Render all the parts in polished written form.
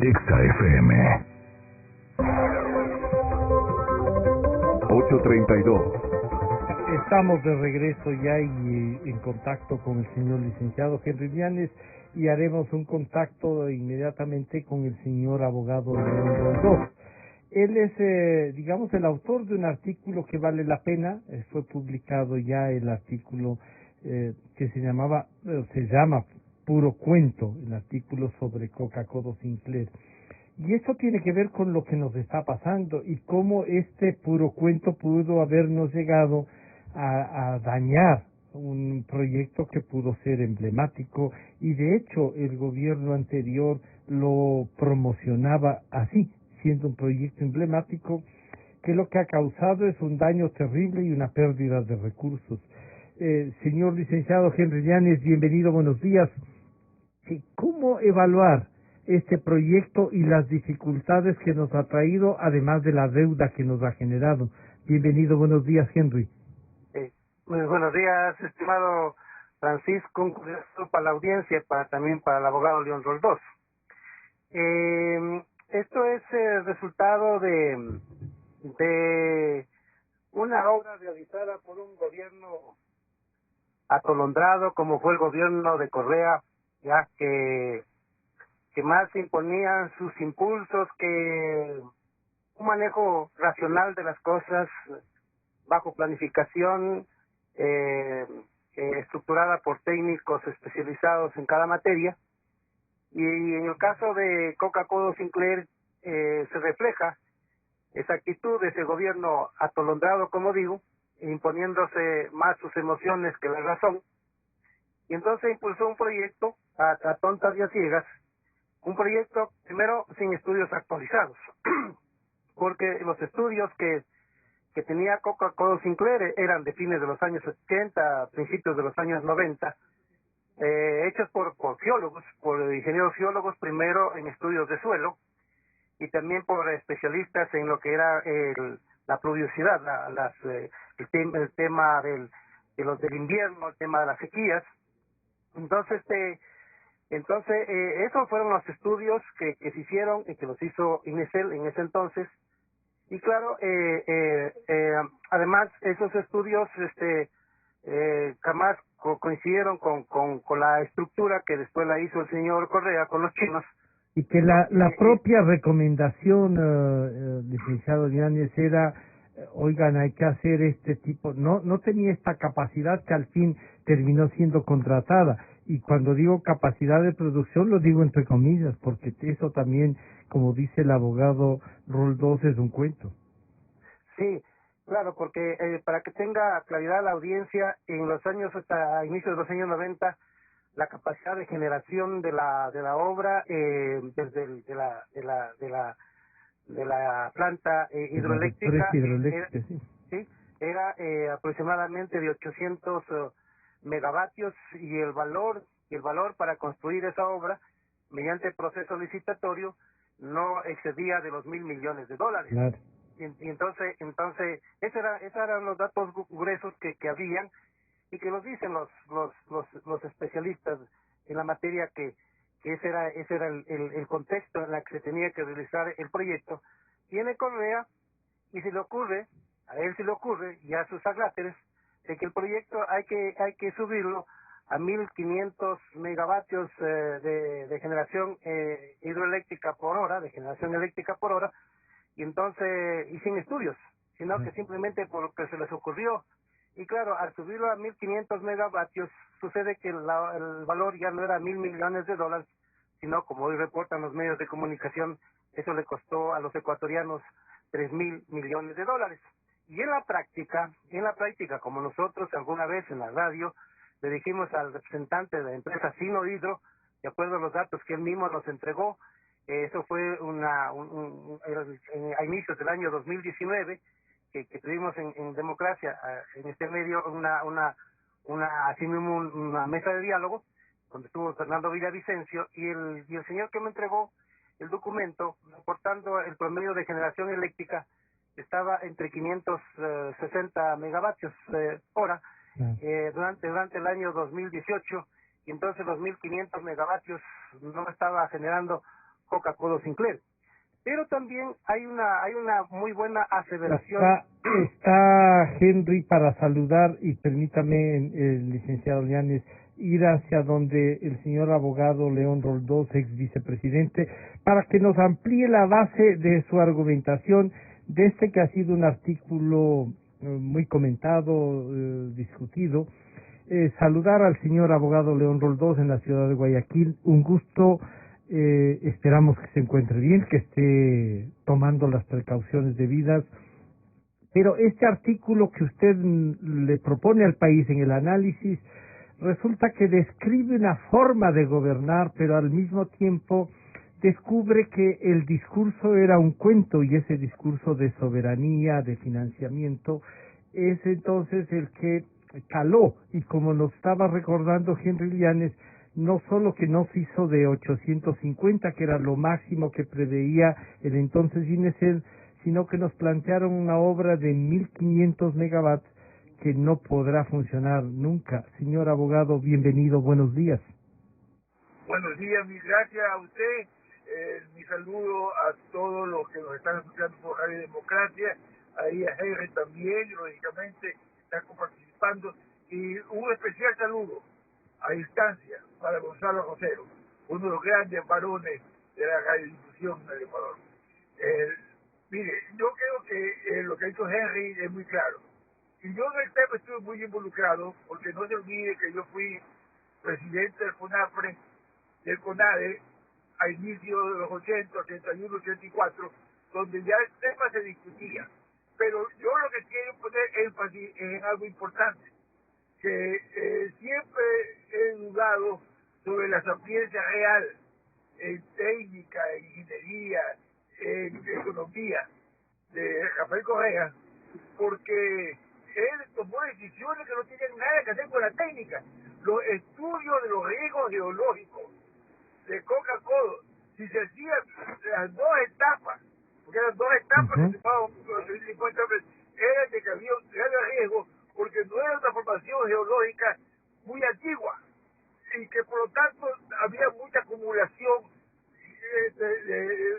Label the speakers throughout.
Speaker 1: Exa FM 8:32.
Speaker 2: Estamos de regreso ya y en contacto con el señor licenciado Henry Llanes, y haremos un contacto inmediatamente con el señor abogado León Roldós. Él es, digamos, el autor de un artículo que vale la pena. Fue publicado ya el artículo que se llama Puro Cuento, el artículo sobre Coca-Cola Sinclair. Y esto tiene que ver con lo que nos está pasando y cómo este puro cuento pudo habernos llegado a dañar un proyecto que pudo ser emblemático, y de hecho el gobierno anterior lo promocionaba así, siendo un proyecto emblemático, que lo que ha causado es un daño terrible y una pérdida de recursos. Señor licenciado Henry Llanes, bienvenido, buenos días. ¿Cómo evaluar este proyecto y las dificultades que nos ha traído, además de la deuda que nos ha generado? Bienvenido, buenos días, Henry.
Speaker 3: Muy buenos días, estimado Francisco, un curioso para la audiencia y también para el abogado León Roldós. Esto es el resultado de una obra realizada por un gobierno atolondrado, como fue el gobierno de Correa, ya que más imponían sus impulsos que un manejo racional de las cosas, bajo planificación, estructurada por técnicos especializados en cada materia. Y en el caso de Coca-Cola Sinclair se refleja esa actitud de ese gobierno atolondrado, como digo, imponiéndose más sus emociones que la razón. Y entonces impulsó un proyecto a tontas y a ciegas, un proyecto primero sin estudios actualizados, porque los estudios que tenía Coca-Cola Sinclair eran de fines de los años 80, principios de los años 90, hechos por geólogos, por ingenieros geólogos, primero en estudios de suelo, y también por especialistas en lo que era la pluviosidad, el tema del invierno, el tema de las sequías. Entonces, esos fueron los estudios que se hicieron y que los hizo INESEL en ese entonces. Y claro, además esos estudios jamás coincidieron con la estructura que después la hizo el señor Correa con los chinos.
Speaker 2: Y que la propia recomendación, licenciado Llanes, era, oigan, hay que hacer este tipo, no tenía esta capacidad que al fin terminó siendo contratada. Y cuando digo capacidad de producción, lo digo entre comillas, porque eso también, como dice el abogado Roldós, es un cuento.
Speaker 3: Sí, claro, porque para que tenga claridad la audiencia, en los años, hasta inicios de los años 90, la capacidad de generación de la obra, desde de la planta hidroeléctrica, era aproximadamente de 800 megavatios, y el valor para construir esa obra mediante el proceso licitatorio no excedía de los $1,000 millones.
Speaker 2: Claro.
Speaker 3: Y entonces esos eran los datos gruesos que habían, y que los dicen los especialistas en la materia, que ese era el contexto en el que se tenía que realizar el proyecto. Tiene Correa, y a él se le ocurre, y a sus agláteres, de que el proyecto hay que subirlo a 1.500 megavatios de generación hidroeléctrica por hora, de generación eléctrica por hora, y sin estudios, sino que simplemente por lo que se les ocurrió. Y claro, al subirlo a 1.500 megavatios, sucede que el valor ya no era $1,000 millones, sino, como hoy reportan los medios de comunicación, eso le costó a los ecuatorianos $3,000 millones. Y en la práctica, como nosotros alguna vez en la radio le dijimos al representante de la empresa Sino Hidro, de acuerdo a los datos que él mismo nos entregó, eso fue a inicios del año 2019, que tuvimos en Democracia, en este medio, así mismo una mesa de diálogo, donde estuvo Fernando Villavicencio, y el señor que me entregó el documento, reportando el promedio de generación eléctrica, estaba entre 560 megavatios hora durante el año 2018, y entonces los 1.500 megavatios no estaba generando Coca-Cola Sinclair. Pero también hay una muy buena aseveración.
Speaker 2: Está Henry para saludar, y permítame, el licenciado Llanes, ir hacia donde el señor abogado León Roldós, ex vicepresidente, para que nos amplíe la base de su argumentación de este que ha sido un artículo muy comentado, discutido. Saludar al señor abogado León Roldós en la ciudad de Guayaquil, un gusto. Esperamos que se encuentre bien, que esté tomando las precauciones debidas. Pero este artículo que usted le propone al país en el análisis resulta que describe una forma de gobernar, pero al mismo tiempo descubre que el discurso era un cuento, y ese discurso de soberanía, de financiamiento, es entonces el que caló. Y como nos estaba recordando Henry Llanes, no solo que no se hizo de 850, que era lo máximo que preveía el entonces INESED, sino que nos plantearon una obra de 1500 megawatts que no podrá funcionar nunca. Señor abogado, bienvenido, buenos días.
Speaker 1: Buenos días, mil gracias a usted. Mi saludo a todos los que nos están escuchando por Radio Democracia, ahí a Henry también, lógicamente, está participando, y un especial saludo a distancia para Gonzalo Rosero, uno de los grandes varones de la radiodifusión en el Ecuador. Mire, yo creo que lo que ha dicho Henry es muy claro. Y yo en el tema estuve muy involucrado, porque no se olvide que yo fui presidente del CONAPRE, del CONADE, a inicio de los 80, 81, 84, donde ya el tema se discutía. Pero yo lo que quiero poner énfasis es en algo importante, que siempre he dudado sobre la sapiencia real en técnica, en ingeniería, en economía de Rafael Correa, porque él tomó decisiones que no tienen nada que hacer con la técnica. Los estudios de los riesgos geológicos de Coca-Cola, si se hacían las dos etapas, porque eran dos etapas que se pagaban los 50 veces, era de que había un gran riesgo, porque no era una formación geológica muy antigua, y que por lo tanto había mucha acumulación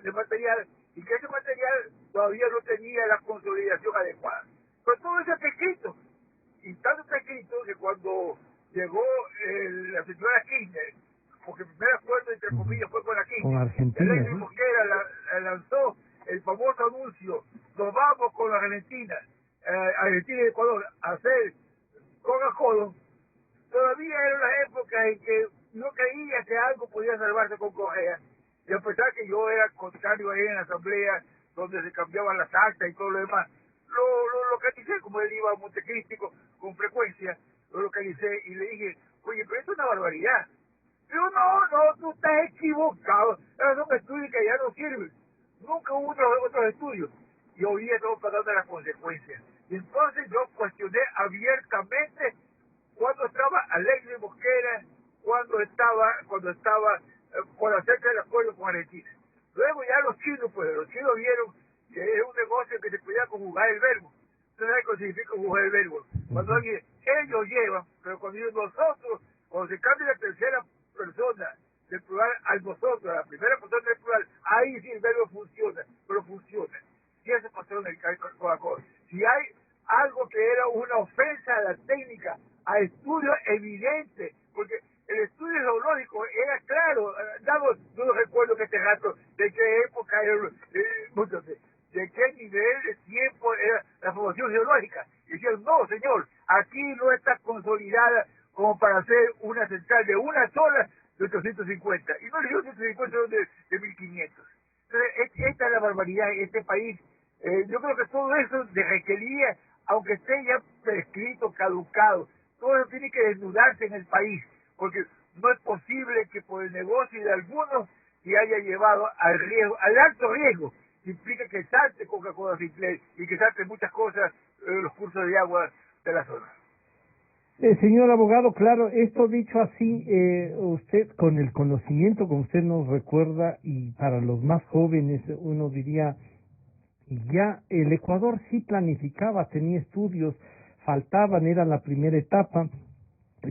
Speaker 1: de material, y que ese material todavía no tenía la consolidación adecuada. Pero todo eso está escrito, y tanto está escrito que cuando llegó la señora Kirchner, porque el primer acuerdo entre comillas fue con la Kirchner,
Speaker 2: Con Argentina,
Speaker 1: el ex Mosquera lanzó el famoso anuncio: nos vamos con la Argentina, Argentina y Ecuador, a hacer Coca-Cola. Todavía eran las épocas en que no creía que algo podía salvarse con Correa, y a pesar que yo era contrario ahí en la asamblea, donde se cambiaban las actas y todo lo demás, lo localicé, como él iba a Montecristi con frecuencia, lo localicé y le dije: oye, pero esto es una barbaridad. Pero no, tú estás equivocado, esos son estudios que ya no sirven, nunca hubo otros estudios, y hoy día estamos pagando las consecuencias. Y entonces yo cuestioné abiertamente cuando estaba Alexis Mosquera, cuando estaba por hacerse el acuerdo con Argentina. Luego ya los chinos vieron que es un negocio que se podía conjugar el verbo. ¿Usted sabe qué significa conjugar el verbo? Cuando ellos llevan, pero cuando se cambia la tercera persona del plural al nosotros, a la primera persona del plural, ahí sí el verbo funciona, pero funciona. Si eso pasó en el Coca-Cola. Si hay algo que era una ofensa a la técnica, a estudios evidentes, porque el estudio geológico era claro, no recuerdo que este rato, de qué época era, de qué nivel de tiempo era la formación geológica. Y decían: no, señor, aquí no está consolidada como para hacer una central de una sola de 850. Y no le dio 850, de 1500. Entonces, esta es la barbaridad en este país. Yo creo que todo eso requería, aunque esté ya prescrito, caducado, todo eso tiene que desnudarse en el país, porque no es posible que por el negocio de algunos se haya llevado al riesgo, al alto riesgo, que implica que salte Coca-Cola Sinclair y que salte muchas cosas, los cursos de agua de la zona.
Speaker 2: Señor abogado, claro, esto dicho así, usted con el conocimiento, como usted nos recuerda, y para los más jóvenes uno diría, ya el Ecuador sí planificaba, tenía estudios, faltaban, era la primera etapa,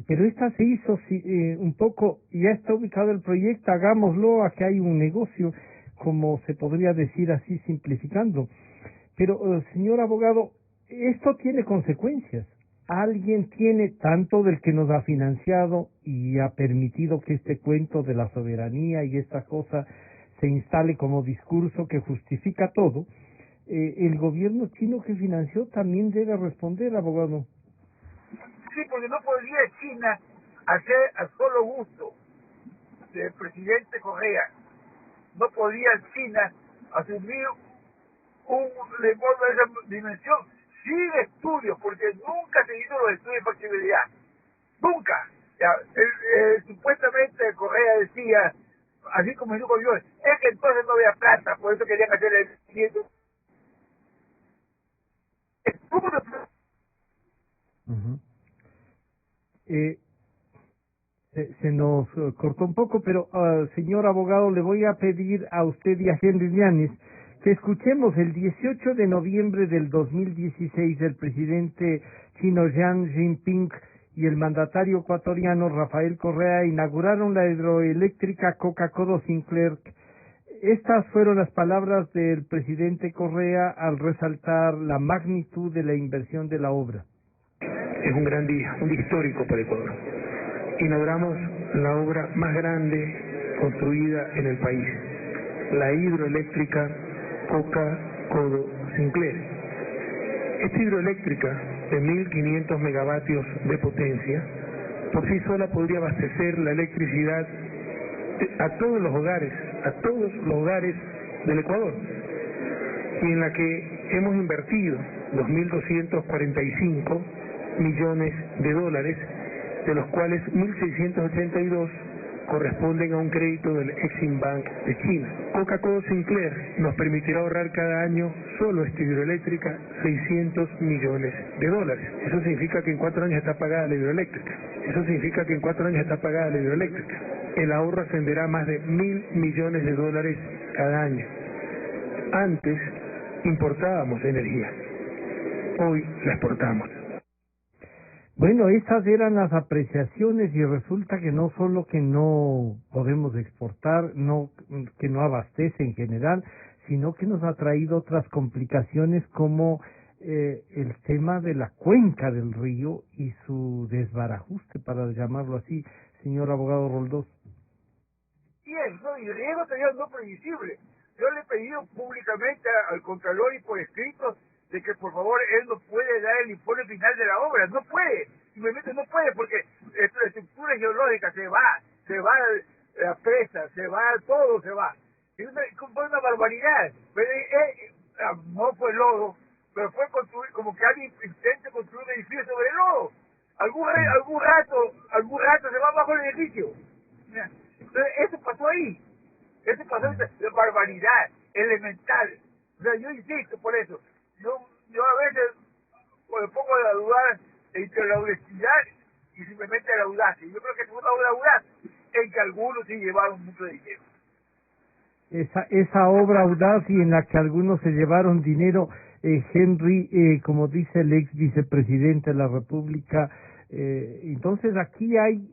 Speaker 2: Pero esta se hizo un poco, ya está ubicado el proyecto, hagámoslo, aquí hay un negocio, como se podría decir así simplificando. Pero, señor abogado, esto tiene consecuencias. Alguien tiene, tanto del que nos ha financiado y ha permitido que este cuento de la soberanía y esta cosa se instale como discurso que justifica todo, el gobierno chino que financió también debe responder, abogado.
Speaker 1: Sí, porque no podría China hacer a solo gusto del presidente Correa. No podía China asumir un reforma de esa dimensión sin estudios, porque nunca se hizo los estudios de factibilidad. Nunca. Ya, supuestamente Correa decía, así como dijo yo, es que entonces no había plata, por eso querían hacer el estudio.
Speaker 2: Uh-huh. Se nos cortó un poco, pero señor abogado, le voy a pedir a usted y a Henry Llanes que escuchemos el 18 de noviembre del 2016 el presidente chino Xi Jinping y el mandatario ecuatoriano Rafael Correa inauguraron la hidroeléctrica Coca-Cola Sinclair. Estas fueron las palabras del presidente Correa al resaltar la magnitud de la inversión de la obra.
Speaker 4: Es un gran día, un día histórico para Ecuador. Inauguramos la obra más grande construida en el país, la hidroeléctrica Coca-Cola Sinclair. Esta hidroeléctrica de 1.500 megavatios de potencia, por sí sola podría abastecer la electricidad a todos los hogares del Ecuador, y en la que hemos invertido 2.245 millones de dólares, de los cuales 1.682 corresponden a un crédito del Exim Bank de China. Coca-Cola Sinclair nos permitirá ahorrar cada año, solo esta hidroeléctrica, 600 millones de dólares. Eso significa que en 4 años está pagada la hidroeléctrica. El ahorro ascenderá a más de 1.000 millones de dólares cada año. Antes importábamos energía, hoy la exportamos.
Speaker 2: Bueno, esas eran las apreciaciones y resulta que no solo que no podemos exportar, que no abastece en general, sino que nos ha traído otras complicaciones como el tema de la cuenca del río y su desbarajuste, para llamarlo así, señor abogado Roldós.
Speaker 1: Y eso, y riesgo sería no previsible. Yo le he pedido públicamente al Contralor y por escrito de que por favor él no puede dar el informe final de la obra, no puede, simplemente no puede, porque la estructura geológica se va la presa, todo se va. Es una barbaridad, pero no fue lodo, pero fue construir, como que alguien intente construir un edificio sobre el lodo. Algún rato se va bajo el edificio. Entonces, eso pasó ahí, de barbaridad elemental. O sea, yo insisto por eso. Yo a veces me pongo a dudar entre la honestidad y simplemente la audacia. Yo creo que es una obra audaz en que algunos sí llevaron mucho dinero.
Speaker 2: Esa obra audaz y en la que algunos se llevaron dinero, Henry, como dice el ex vicepresidente de la República, entonces aquí hay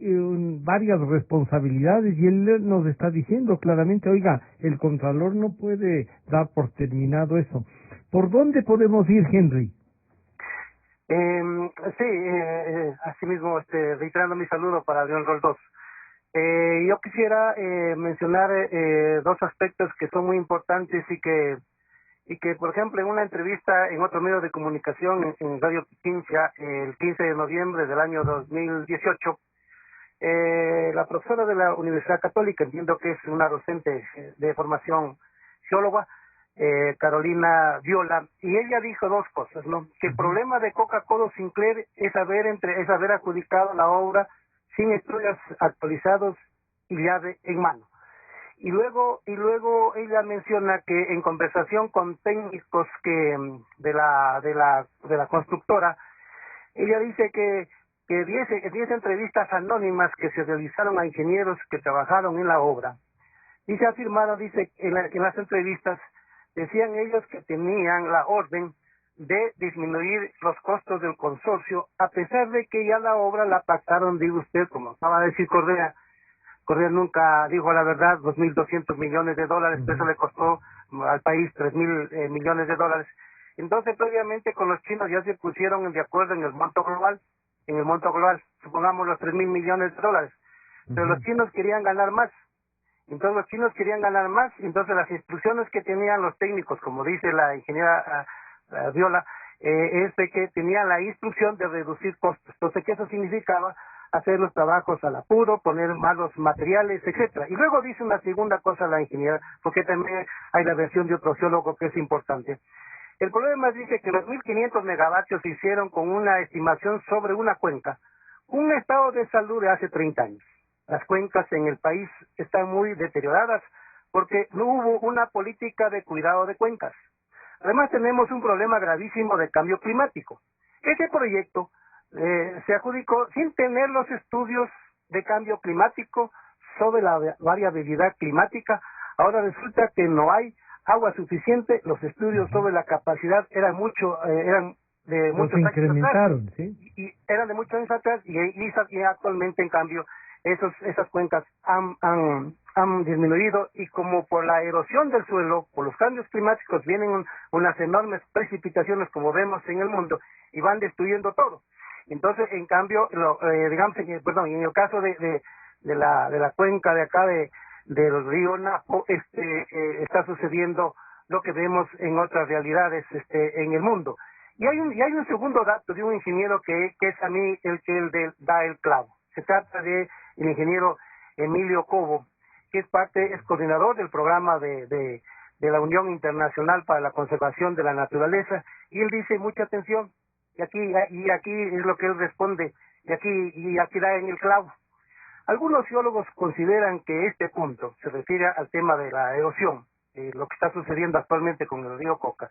Speaker 2: varias responsabilidades y él nos está diciendo claramente, oiga, el Contralor no puede dar por terminado eso. ¿Por dónde podemos ir, Henry?
Speaker 3: Así mismo, reiterando mi saludo para León Roldós. Yo quisiera mencionar 2 aspectos que son muy importantes y que, por ejemplo, en una entrevista en otro medio de comunicación, en Radio Pichincha, el 15 de noviembre del año 2018, la profesora de la Universidad Católica, entiendo que es una docente de formación geóloga, Carolina Viola, y ella dijo 2 cosas, ¿no? Que el problema de Coca-Cola Sinclair es haber adjudicado la obra sin estudios actualizados y llave en mano. Y luego ella menciona que en conversación con técnicos de la constructora, ella dice que 10 entrevistas anónimas que se realizaron a ingenieros que trabajaron en la obra. Dice en las entrevistas, decían ellos que tenían la orden de disminuir los costos del consorcio, a pesar de que ya la obra la pactaron, digo usted, como acaba de decir Correa. Correa nunca dijo la verdad, 2.200 millones de dólares, eso le costó al país 3.000 millones de dólares. Entonces, previamente con los chinos ya se pusieron de acuerdo en el monto global, supongamos los 3.000 millones de dólares, pero los chinos querían ganar más. Entonces entonces las instrucciones que tenían los técnicos, como dice la ingeniera Viola, es de que tenían la instrucción de reducir costos. Entonces, ¿qué eso significaba? Hacer los trabajos al apuro, poner malos materiales, etcétera. Y luego dice una segunda cosa la ingeniera, porque también hay la versión de otro geólogo que es importante. El problema dice que los 1.500 megavatios se hicieron con una estimación sobre una cuenca, un estado de salud de hace 30 años. Las cuencas en el país están muy deterioradas porque no hubo una política de cuidado de cuencas. Además, tenemos un problema gravísimo de cambio climático. Ese proyecto se adjudicó sin tener los estudios de cambio climático sobre la variabilidad climática. Ahora resulta que no hay agua suficiente. Los estudios sobre la capacidad eran de muchos años
Speaker 2: incrementaron,
Speaker 3: atrás,
Speaker 2: ¿sí?
Speaker 3: y eran de muchos años atrás, y actualmente, en cambio, esas cuencas han disminuido, y como por la erosión del suelo, por los cambios climáticos, vienen unas enormes precipitaciones, como vemos en el mundo, y van destruyendo todo. Entonces, en cambio, en el caso de la cuenca de acá del río Napo, está sucediendo lo que vemos en otras realidades en el mundo. Y hay un segundo dato de un ingeniero que es a mí da el clavo. Se trata de el ingeniero Emilio Cobo, que es coordinador del programa de la Unión Internacional para la Conservación de la Naturaleza, y él dice, mucha atención, y aquí es lo que él responde, y aquí da en el clavo. Algunos geólogos consideran que este punto se refiere al tema de la erosión, lo que está sucediendo actualmente con el río Coca,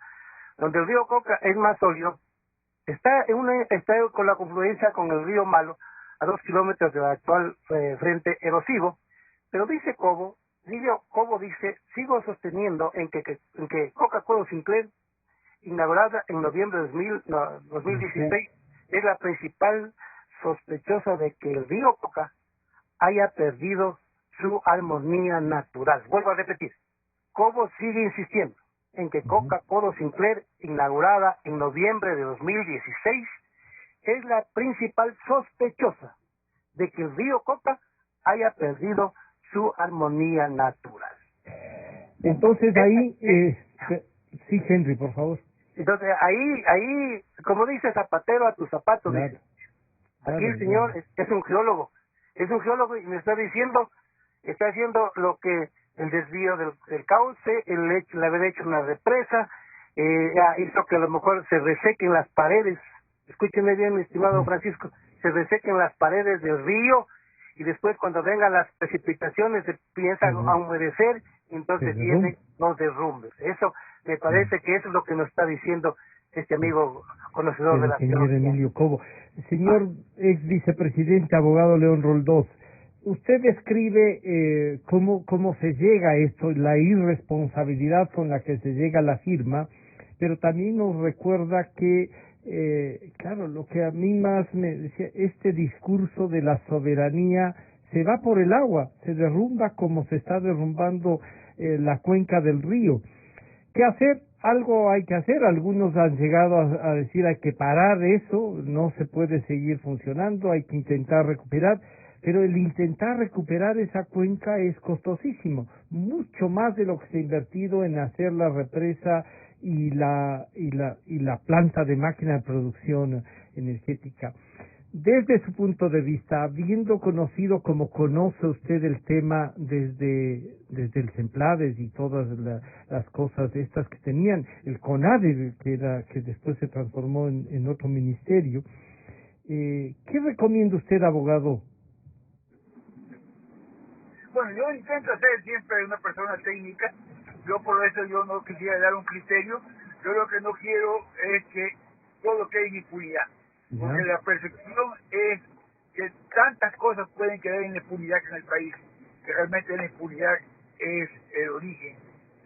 Speaker 3: donde el río Coca es más sólido, está con la confluencia con el río Malo, a 2 kilómetros del actual frente erosivo, pero dice Cobo, sigo sosteniendo en que Coca-Cola Sinclair, inaugurada en noviembre de 2016, es la principal sospechosa de que el río Coca haya perdido su armonía natural. Vuelvo a repetir, Cobo sigue insistiendo en que Coca-Cola Sinclair, inaugurada en noviembre de 2016, es la principal sospechosa de que el río Coca haya perdido su armonía natural.
Speaker 2: Entonces ahí, sí, Henry, por favor.
Speaker 3: Entonces ahí, como dice Zapatero, a tus zapatos,
Speaker 2: Claro.
Speaker 3: dice. Aquí el señor es un geólogo y me está diciendo, está haciendo lo que el desvío del cauce, el haber hecho una represa, hizo que a lo mejor se resequen las paredes. Escúcheme bien, mi estimado Francisco, se resequen las paredes del río, y después cuando vengan las precipitaciones se piensa a humedecer, y entonces vienen los derrumbes. Eso me parece que eso es lo que nos está diciendo este amigo conocedor de la
Speaker 2: señor
Speaker 3: geología.
Speaker 2: Emilio Cobo. Señor ex vicepresidente, abogado León Roldós, usted describe cómo se llega a esto, la irresponsabilidad con la que se llega a la firma, pero también nos recuerda que claro, lo que a mí más me decía, este discurso de la soberanía se va por el agua, se derrumba como se está derrumbando la cuenca del río. ¿Qué hacer? Algo hay que hacer. Algunos han llegado a decir hay que parar eso, no se puede seguir funcionando, hay que intentar recuperar, pero el intentar recuperar esa cuenca es costosísimo, mucho más de lo que se ha invertido en hacer la represa y la planta de máquina de producción energética. Desde su punto de vista, habiendo conocido como conoce usted el tema desde el Semplades y todas las cosas estas que tenían, el CONADE, que después se transformó en otro ministerio, ¿qué recomienda usted, abogado?
Speaker 1: Bueno, yo intento ser siempre una persona técnica. Yo por eso yo no quisiera dar un criterio. Yo lo que no quiero es que todo quede en impunidad. Porque la percepción es que tantas cosas pueden quedar en impunidad en el país, que realmente la impunidad es el origen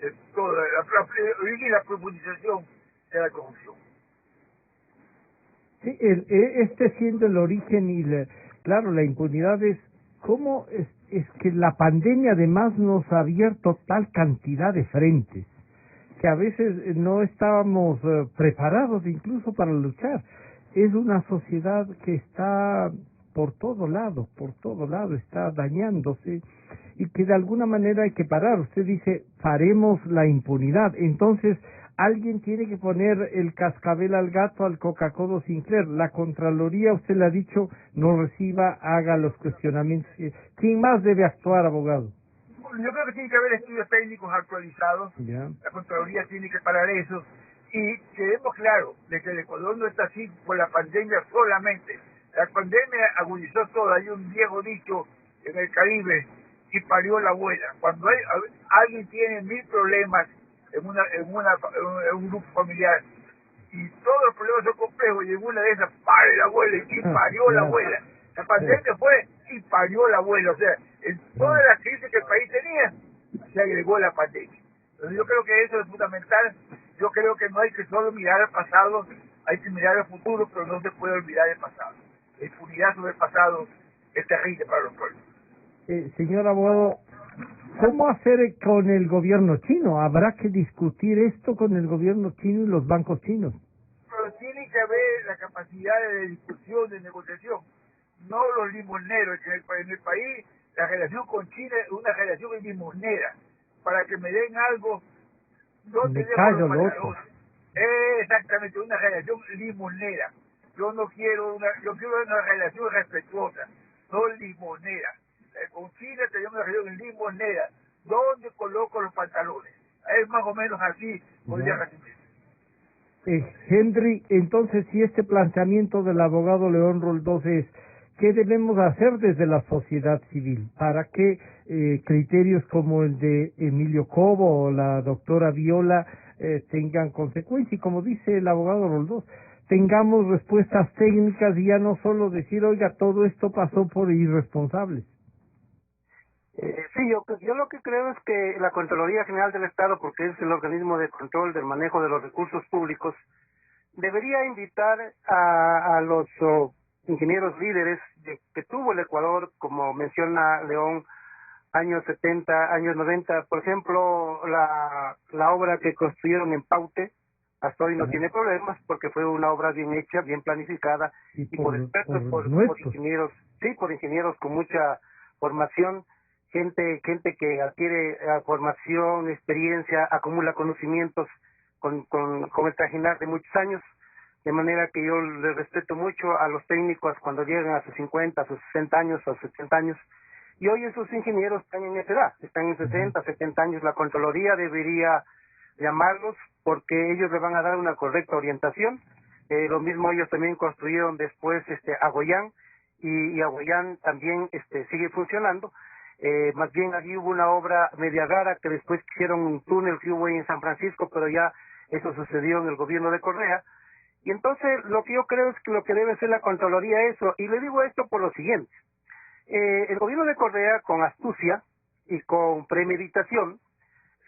Speaker 1: de todo, el origen y la profundización de la corrupción.
Speaker 2: Sí, este siendo el origen y, claro, la impunidad es cómo es que la pandemia además nos ha abierto tal cantidad de frentes que a veces no estábamos preparados incluso para luchar. Es una sociedad que está por todo lado, está dañándose y que de alguna manera hay que parar. Usted dice, paremos la impunidad. Entonces, alguien tiene que poner el cascabel al gato al Coca-Cola Sinclair. La Contraloría, usted le ha dicho, no reciba, haga los cuestionamientos. ¿Quién más debe actuar, abogado?
Speaker 1: Yo creo que tiene que haber estudios técnicos actualizados.
Speaker 2: Ya.
Speaker 1: La Contraloría tiene que parar eso. Y quedemos claro de que el Ecuador no está así por la pandemia solamente. La pandemia agudizó todo. Hay un viejo dicho en el Caribe, y parió la abuela. Cuando alguien tiene 1000 problemas en un grupo familiar, y todos los problemas son complejos, y en una de esas pare la abuela, y parió la abuela. La pandemia fue y parió la abuela. O sea, en todas las crisis que el país tenía, se agregó la pandemia. Entonces yo creo que eso es fundamental. Yo creo que no hay que solo mirar al pasado, hay que mirar al futuro, pero no se puede olvidar el pasado. La impunidad sobre el pasado es terrible para los pueblos.
Speaker 2: Señor abogado, ¿cómo hacer con el gobierno chino? ¿Habrá que discutir esto con el gobierno chino y los bancos chinos?
Speaker 1: Pero tiene que haber la capacidad de discusión, de negociación, no los limoneros. En el país la relación con China es una relación limonera. Para que me den algo, no tenemos los pantalones. Exactamente, una relación limonera. Yo quiero una relación respetuosa, no limonera. Con China tenemos una relación limonera. ¿Dónde coloco los pantalones? Es más o menos así, podría resumir.
Speaker 2: Henry, entonces, si este planteamiento del abogado León Roldós es, ¿qué debemos hacer desde la sociedad civil para que criterios como el de Emilio Cobo o la doctora Viola tengan consecuencia? Y como dice el abogado Roldós, tengamos respuestas técnicas y ya no solo decir, oiga, todo esto pasó por irresponsables.
Speaker 3: Sí, yo lo que creo es que la Contraloría General del Estado, porque es el organismo de control del manejo de los recursos públicos, debería invitar a los ingenieros líderes que tuvo el Ecuador, como menciona León, años 70, años 90, por ejemplo, la obra que construyeron en Paute, hasta hoy no tiene problemas porque fue una obra bien hecha, bien planificada y por expertos, por ingenieros, por ingenieros con mucha formación, gente que adquiere formación, experiencia, acumula conocimientos con el trajinar de muchos años, de manera que yo les respeto mucho a los técnicos cuando llegan a sus 50, a sus 60 años, a sus 70 años, y hoy esos ingenieros están en esa edad, están en 60, 70 años. La Contraloría debería llamarlos porque ellos le van a dar una correcta orientación. Lo mismo ellos también construyeron después Agoyán, y Agoyán también sigue funcionando. Más bien allí hubo una obra media rara que después hicieron un túnel que hubo en San Francisco, pero ya eso sucedió en el gobierno de Correa. Y entonces lo que yo creo es que lo que debe hacer la Contraloría es eso, y le digo esto por lo siguiente. El gobierno de Correa, con astucia y con premeditación,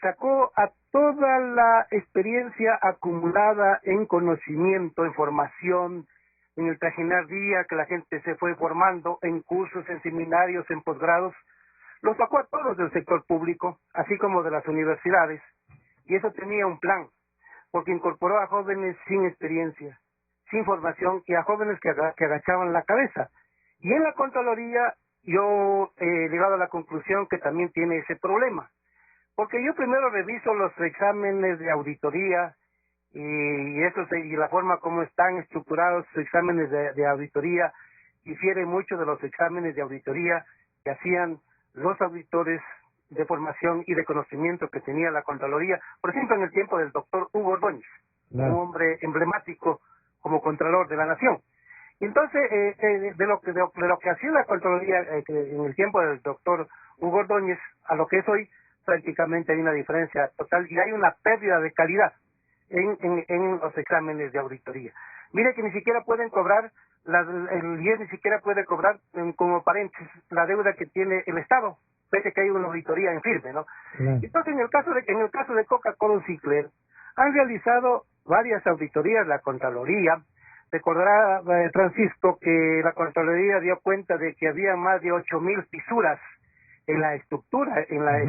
Speaker 3: sacó a toda la experiencia acumulada en conocimiento, en formación, en el trajinar día que la gente se fue formando, en cursos, en seminarios, en posgrados, los sacó a todos del sector público, así como de las universidades, y eso tenía un plan, porque incorporó a jóvenes sin experiencia, sin formación, y a jóvenes que agachaban la cabeza. Y en la Contraloría yo he llegado a la conclusión que también tiene ese problema, porque yo primero reviso los exámenes de auditoría y la forma como están estructurados los exámenes de auditoría difiere mucho de los exámenes de auditoría que hacían los auditores de formación y de conocimiento que tenía la Contraloría, por ejemplo en el tiempo del doctor Hugo Ordóñez, un hombre emblemático como Contralor de la Nación. Y entonces, de lo que hacía la Contraloría en el tiempo del doctor Hugo Ordóñez a lo que es hoy, prácticamente hay una diferencia total y hay una pérdida de calidad en los exámenes de auditoría. Mire que ni siquiera pueden cobrar, el IES ni siquiera puede cobrar, como paréntesis, la deuda que tiene el Estado, pese que hay una auditoría en firme, ¿no? Entonces, en el caso de Coca-Cola Sinclair, han realizado varias auditorías la Contraloría, Recordará Francisco que la Contraloría dio cuenta de que había más de 8.000 fisuras en la estructura, la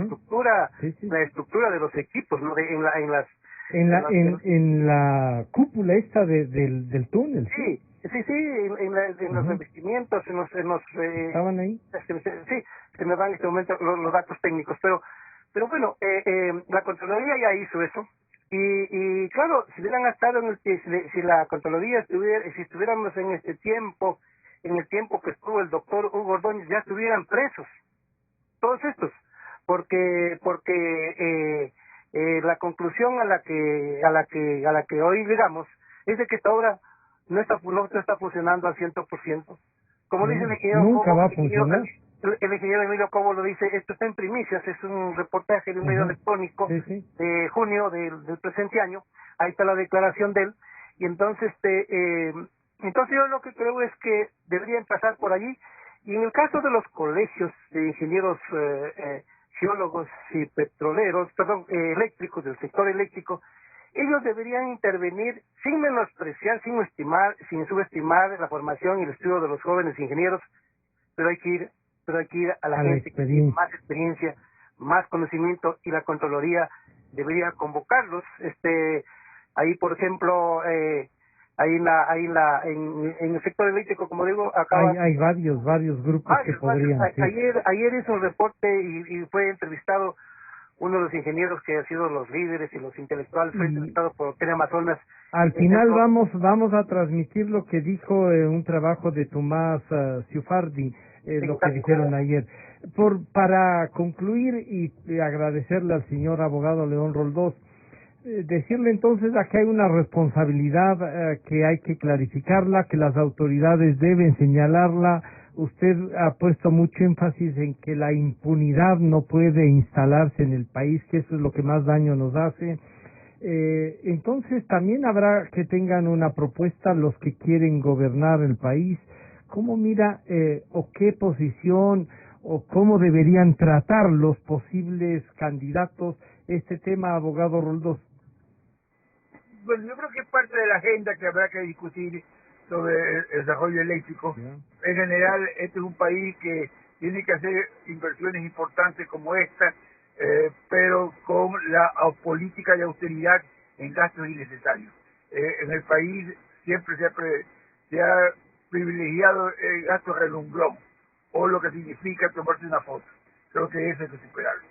Speaker 3: estructura de los equipos, ¿no?
Speaker 2: En la cúpula esta del túnel.
Speaker 3: Sí, en los revestimientos,
Speaker 2: estaban ahí.
Speaker 3: Sí, se me van en este momento los datos técnicos, pero bueno, la Contraloría ya hizo eso. Y claro, si hubieran estado si la Contraloría si estuviéramos en el tiempo que estuvo el doctor Hugo Ordóñez, ya estuvieran presos todos estos, porque la conclusión a la que hoy llegamos es de que esta obra no está funcionando al 100%. Como dice el ingeniero
Speaker 2: nunca
Speaker 3: Cobo,
Speaker 2: va a funcionar.
Speaker 3: El ingeniero Emilio Cobo lo dice, esto está en primicias, es un reportaje de un medio electrónico de junio del presente año, ahí está la declaración de él, y entonces yo lo que creo es que deberían pasar por allí, y en el caso de los colegios de ingenieros geólogos y petroleros, eléctricos, del sector eléctrico, ellos deberían intervenir sin menospreciar, sin subestimar la formación y el estudio de los jóvenes ingenieros, pero hay que ir a la gente que tiene más experiencia, más conocimiento, y la Contraloría debería convocarlos. Ahí, por ejemplo, en el sector eléctrico, como digo,
Speaker 2: hay varios grupos que podrían.
Speaker 3: Ayer hizo un reporte y fue entrevistado uno de los ingenieros que ha sido los líderes y los intelectuales, fue entrevistado por Teleamazonas.
Speaker 2: Al final vamos a transmitir lo que dijo un trabajo de Tomás Ciufardi, lo que dijeron ayer. Para concluir y agradecerle al señor abogado León Roldós, decirle entonces que hay una responsabilidad que hay que clarificarla, que las autoridades deben señalarla. Usted ha puesto mucho énfasis en que la impunidad no puede instalarse en el país, que eso es lo que más daño nos hace. Entonces también habrá que tengan una propuesta los que quieren gobernar el país. ¿Cómo mira o qué posición o cómo deberían tratar los posibles candidatos este tema, abogado Roldós?
Speaker 1: Bueno, yo creo que es parte de la agenda que habrá que discutir sobre el desarrollo eléctrico. En general, este es un país que tiene que hacer inversiones importantes como esta, pero con la política de austeridad en gastos innecesarios. En el país siempre se ha privilegiado el gasto relumbrón, o lo que significa tomarse una foto. Creo que eso hay que superarlo.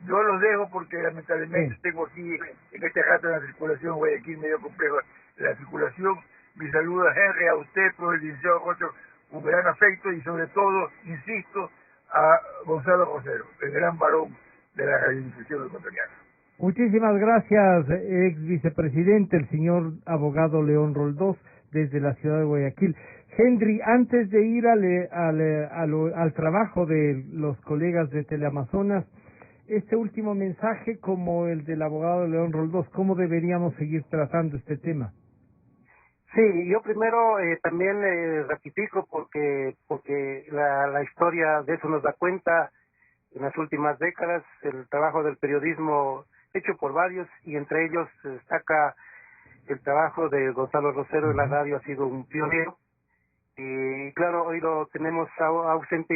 Speaker 1: Yo los dejo porque lamentablemente tengo aquí en este rato en la circulación, Guayaquil medio complejo la circulación. Mi saludo a Henry, a usted, por el licenciado José, un gran afecto, y sobre todo, insisto, a Gonzalo Rosero, el gran varón de la radiodifusión ecuatoriana.
Speaker 2: Muchísimas gracias, ex vicepresidente, el señor abogado León Roldós, desde la ciudad de Guayaquil. Henry, antes de ir al trabajo de los colegas de Teleamazonas, este último mensaje, como el del abogado León Roldós, ¿cómo deberíamos seguir tratando este tema?
Speaker 3: Sí, yo primero también ratifico porque la historia de eso nos da cuenta en las últimas décadas, el trabajo del periodismo hecho por varios, y entre ellos destaca el trabajo de Gonzalo Rosero en la radio, ha sido un pionero. Y claro, hoy lo tenemos ausente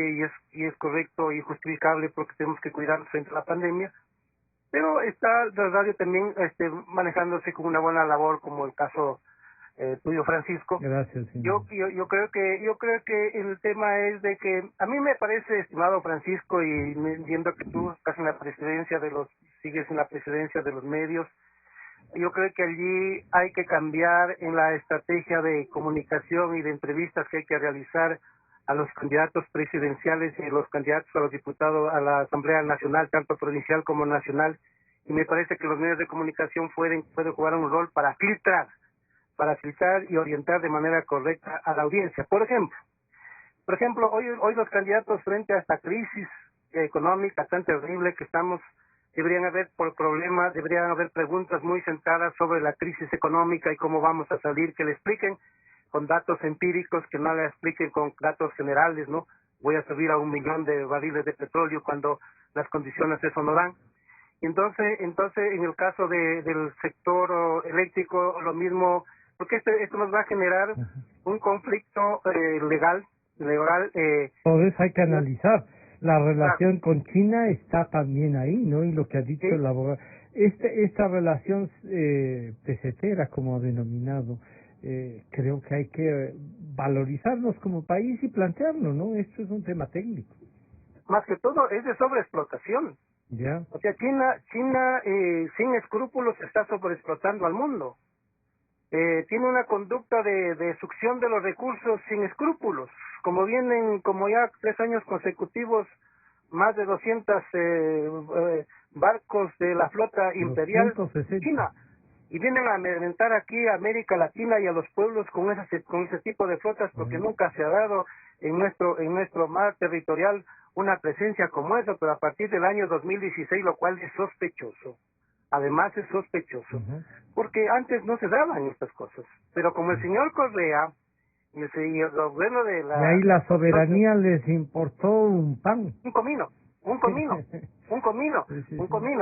Speaker 3: y es correcto y justificable porque tenemos que cuidarnos frente a la pandemia, pero está la radio también manejándose con una buena labor, como el caso tuyo, Francisco.
Speaker 2: Gracias, señor.
Speaker 3: Yo creo que el tema es de que a mí me parece, estimado Francisco, y entiendo que tú estás en la presidencia sigues en la presidencia de los medios. Yo creo que allí hay que cambiar en la estrategia de comunicación y de entrevistas que hay que realizar a los candidatos presidenciales y a los candidatos a los diputados a la Asamblea Nacional, tanto provincial como nacional. Y me parece que los medios de comunicación pueden jugar un rol para filtrar y orientar de manera correcta a la audiencia. Por ejemplo, hoy los candidatos, frente a esta crisis económica tan terrible que estamos, deberían haber preguntas muy centradas sobre la crisis económica y cómo vamos a salir, que le expliquen con datos empíricos, que no le expliquen con datos generales, ¿no? Voy a subir a 1 millón de barriles de petróleo cuando las condiciones eso no dan. Entonces, en el caso del sector eléctrico, lo mismo, porque esto nos va a generar un conflicto legal.
Speaker 2: Todo eso hay que analizar. La relación con China está también ahí, ¿no? Y lo que ha dicho el abogado. Esta relación pesetera, como ha denominado, creo que hay que valorizarnos como país y plantearlo, ¿no? Esto es un tema técnico.
Speaker 3: Más que todo es de sobreexplotación.
Speaker 2: Ya.
Speaker 3: O sea, China sin escrúpulos está sobreexplotando al mundo. Tiene una conducta de succión de los recursos sin escrúpulos. Como ya 3 años consecutivos, más de 200 barcos de la flota imperial
Speaker 2: 260.
Speaker 3: China, y vienen a amedrentar aquí a América Latina y a los pueblos con ese tipo de flotas, porque nunca se ha dado en nuestro mar territorial una presencia como esa, pero a partir del año 2016, lo cual es sospechoso. Además es sospechoso, porque antes no se daban estas cosas, pero como el señor Correa y el gobierno de la...
Speaker 2: Y ahí la soberanía les importó un pan.
Speaker 3: Un comino,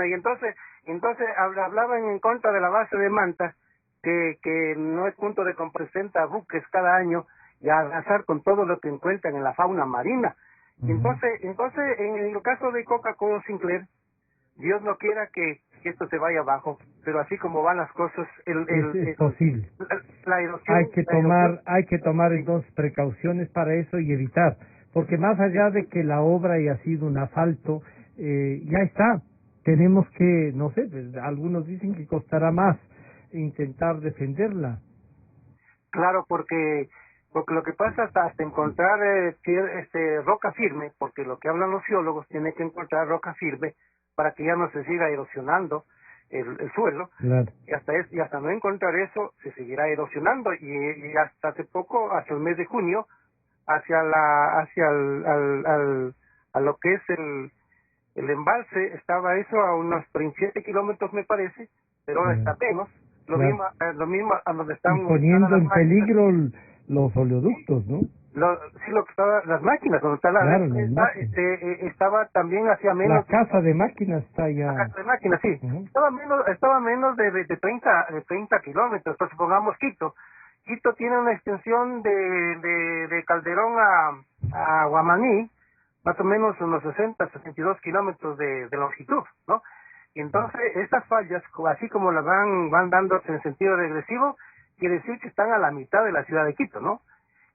Speaker 3: y entonces hablaban en contra de la base de Manta, que no es punto de presenta buques cada año y a arrasar con todo lo que encuentran en la fauna marina. Entonces en el caso de Coca-Cola Sinclair, Dios no quiera que esto se vaya abajo, pero así como van las cosas,
Speaker 2: es posible.
Speaker 3: La erosión,
Speaker 2: hay que tomar entonces precauciones para eso y evitar, porque más allá de que la obra haya sido un asfalto, ya está. Tenemos que, no sé, pues, algunos dicen que costará más intentar defenderla.
Speaker 3: Claro, porque lo que pasa hasta encontrar roca firme, porque lo que hablan los geólogos, tiene que encontrar roca firme para que ya no se siga erosionando el suelo.
Speaker 2: Claro.
Speaker 3: Y hasta no encontrar eso, se seguirá erosionando, y hasta hace poco, hacia el mes de junio, hacia lo que es el embalse, estaba eso a unos 37 kilómetros, me parece, pero ahora está menos. Lo mismo a donde están...
Speaker 2: Y poniendo en peligro los oleoductos, ¿no?
Speaker 3: Lo que estaba, las máquinas, donde está estaba también hacia menos...
Speaker 2: La casa de máquinas está allá.
Speaker 3: La casa de máquinas, sí. Estaba menos de 30 kilómetros. Entonces, supongamos Quito. Quito tiene una extensión de Calderón a Guamaní, más o menos unos 62 kilómetros de longitud, ¿no? Y entonces, estas fallas, así como las van dándose en sentido regresivo, quiere decir que están a la mitad de la ciudad de Quito, ¿no?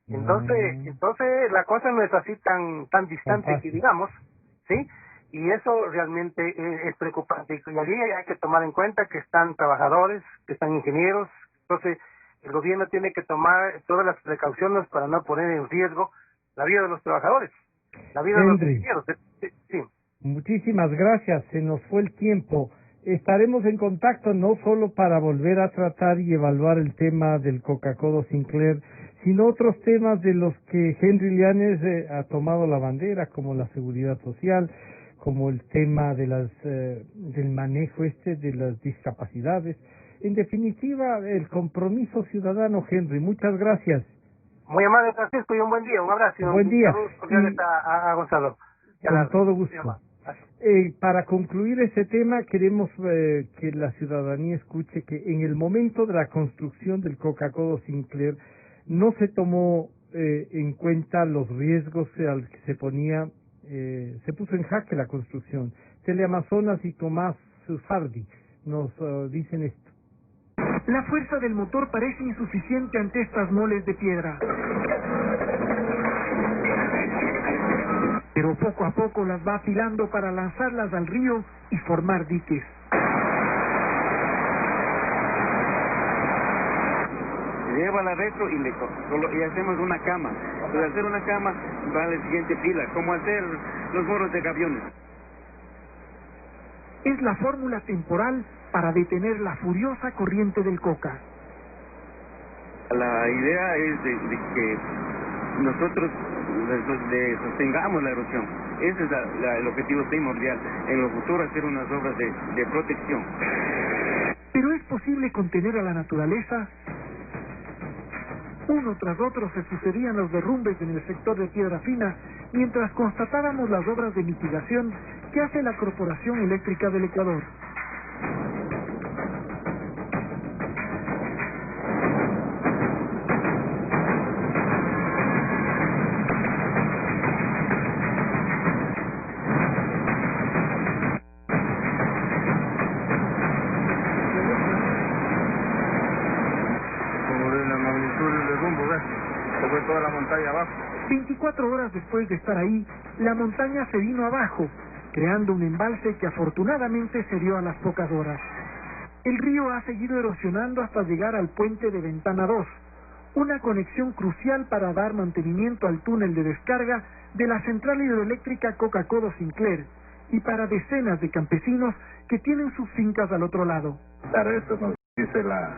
Speaker 3: Entonces la cosa no es así tan distante que digamos, ¿sí? Y eso realmente es preocupante. Y allí hay que tomar en cuenta que están trabajadores, que están ingenieros. Entonces el gobierno tiene que tomar todas las precauciones para no poner en riesgo la vida de los trabajadores, la vida de los ingenieros. Sí.
Speaker 2: Muchísimas gracias, se nos fue el tiempo. Estaremos en contacto no solo para volver a tratar y evaluar el tema del Coca-Cola Sinclair, sino otros temas de los que Henry Llanes ha tomado la bandera, como la seguridad social, como el tema de del manejo de las discapacidades. En definitiva, el compromiso ciudadano, Henry. Muchas gracias.
Speaker 3: Muy amable, Francisco, y un buen día, un abrazo.
Speaker 2: Buen día.
Speaker 3: Saludos cordiales a Gonzalo.
Speaker 2: Con todo gusto. Para concluir este tema, queremos que la ciudadanía escuche que en el momento de la construcción del Coca-Cola Sinclair no se tomó en cuenta los riesgos al que se puso en jaque la construcción. Teleamazonas y Tomás Susardi nos dicen esto.
Speaker 5: La fuerza del motor parece insuficiente ante estas moles de piedra. Pero poco a poco las va afilando para lanzarlas al río y formar diques.
Speaker 6: Lleva la retro y hacemos una cama. Al hacer una cama va a la siguiente fila, como hacer los muros de aviones.
Speaker 5: Es la fórmula temporal para detener la furiosa corriente del Coca.
Speaker 6: La idea es de que nosotros sostengamos la erosión. Ese es el objetivo primordial. En lo futuro hacer unas obras de protección.
Speaker 5: ¿Pero es posible contener a la naturaleza? Uno tras otro se sucedían los derrumbes en el sector de Piedra Fina, mientras constatábamos las obras de mitigación que hace la Corporación Eléctrica del Ecuador.
Speaker 6: toda la montaña abajo.
Speaker 5: 24 horas después de estar ahí, la montaña se vino abajo, creando un embalse que afortunadamente se dio a las pocas horas. El río ha seguido erosionando hasta llegar al puente de Ventana 2, una conexión crucial para dar mantenimiento al túnel de descarga de la central hidroeléctrica Coca-Codo Sinclair y para decenas de campesinos que tienen sus fincas al otro lado.
Speaker 7: Claro, eso nos dice la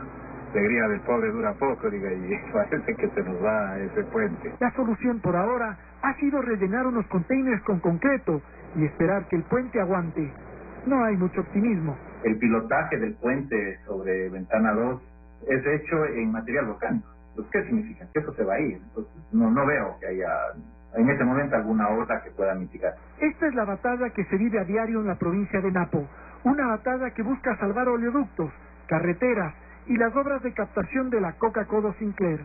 Speaker 7: alegría del pobre dura poco, diga, y parece que se nos va ese puente.
Speaker 5: La solución por ahora ha sido rellenar unos containers con concreto y esperar que el puente aguante. No hay mucho optimismo.
Speaker 7: El pilotaje del puente sobre Ventana 2 es hecho en material volcánico. ¿Qué significa? Que eso se va a ir. Entonces, no veo que haya en este momento alguna obra que pueda mitigar.
Speaker 5: Esta es la batalla que se vive a diario en la provincia de Napo. Una batalla que busca salvar oleoductos, carreteras y las obras de captación de la Coca-Codo Sinclair.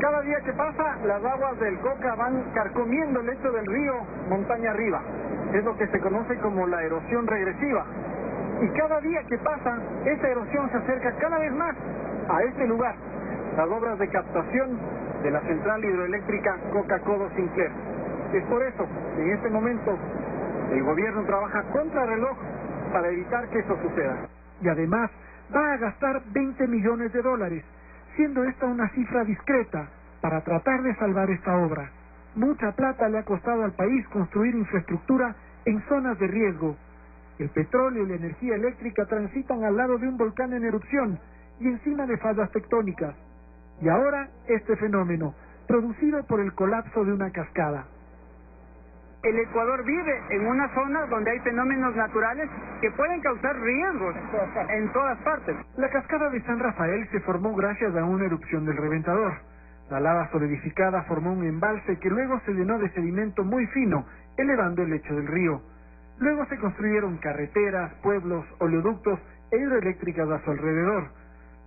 Speaker 5: Cada día que pasa, las aguas del Coca van carcomiendo el lecho del río montaña arriba. Es lo que se conoce como la erosión regresiva. Y cada día que pasa, esa erosión se acerca cada vez más a este lugar, las obras de captación de la central hidroeléctrica Coca-Codo Sinclair. Es por eso que en este momento el gobierno trabaja contra reloj para evitar que eso suceda. Y además va a gastar $20 millones, siendo esta una cifra discreta para tratar de salvar esta obra. Mucha plata le ha costado al país construir infraestructura en zonas de riesgo. El petróleo y la energía eléctrica transitan al lado de un volcán en erupción y encima de fallas tectónicas. Y ahora este fenómeno, producido por el colapso de una cascada.
Speaker 8: El Ecuador vive en una zona donde hay fenómenos naturales que pueden causar riesgos en todas partes.
Speaker 5: La cascada de San Rafael se formó gracias a una erupción del Reventador. La lava solidificada formó un embalse que luego se llenó de sedimento muy fino, elevando el lecho del río. Luego se construyeron carreteras, pueblos, oleoductos e hidroeléctricas a su alrededor.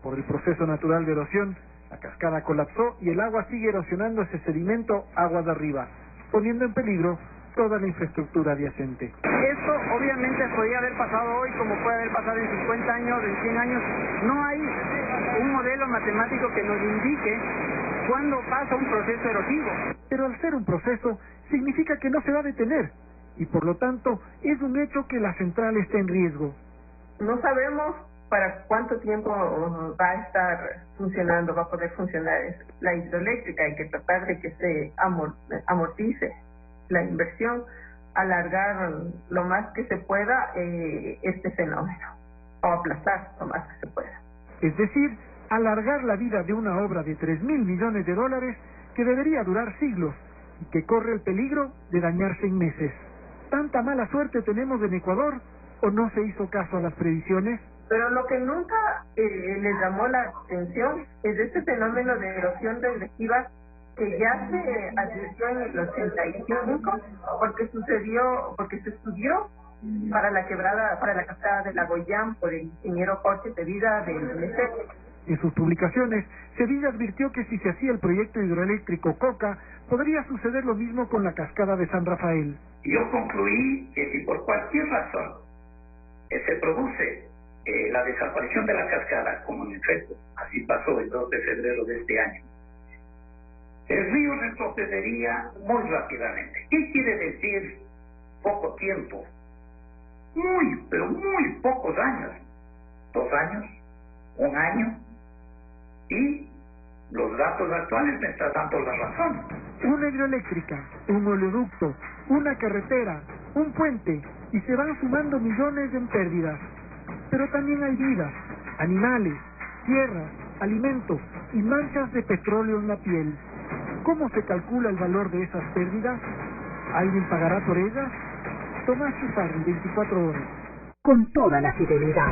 Speaker 5: Por el proceso natural de erosión, la cascada colapsó y el agua sigue erosionando ese sedimento aguas arriba, poniendo en peligro toda la infraestructura adyacente.
Speaker 8: Esto obviamente podría haber pasado hoy como puede haber pasado en 50 años, en 100 años. No hay un modelo matemático que nos indique cuándo pasa un proceso erosivo.
Speaker 5: Pero al ser un proceso, significa que no se va a detener, y por lo tanto es un hecho que la central está en riesgo.
Speaker 9: No sabemos para cuánto tiempo va a estar funcionando, va a poder funcionar la hidroeléctrica. Hay que tratar de que se amortice la inversión, alargar lo más que se pueda este fenómeno, o aplazar lo más que se pueda.
Speaker 5: Es decir, alargar la vida de una obra de $3.000 millones que debería durar siglos y que corre el peligro de dañarse en meses. ¿Tanta mala suerte tenemos en Ecuador o no se hizo caso a las previsiones?
Speaker 9: Pero lo que nunca les llamó la atención es este fenómeno de erosión regresiva que ya se advirtió en el 85 porque se estudió para la quebrada, para la cascada de la Goyán por el ingeniero Jorge Sevilla del MESEC.
Speaker 5: En sus publicaciones, Sevilla advirtió que si se hacía el proyecto hidroeléctrico Coca, podría suceder lo mismo con la cascada de San Rafael.
Speaker 10: Yo concluí que si por cualquier razón se produce la desaparición de la cascada, como en efecto así pasó el 2 de febrero de este año, el río retrocedería muy rápidamente. ¿Qué quiere decir poco tiempo? Pero muy pocos años. 2 años, 1 año. Y los datos actuales me están dando la razón.
Speaker 5: Una hidroeléctrica, un oleoducto, una carretera, un puente, y se van sumando millones en pérdidas. Pero también hay vidas, animales, tierras, alimentos y manchas de petróleo en la piel. ¿Cómo se calcula el valor de esas pérdidas? ¿Alguien pagará por ellas? Tomás Chuparri, 24 horas.
Speaker 11: Con toda la fidelidad,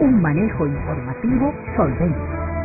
Speaker 11: un manejo informativo solvente.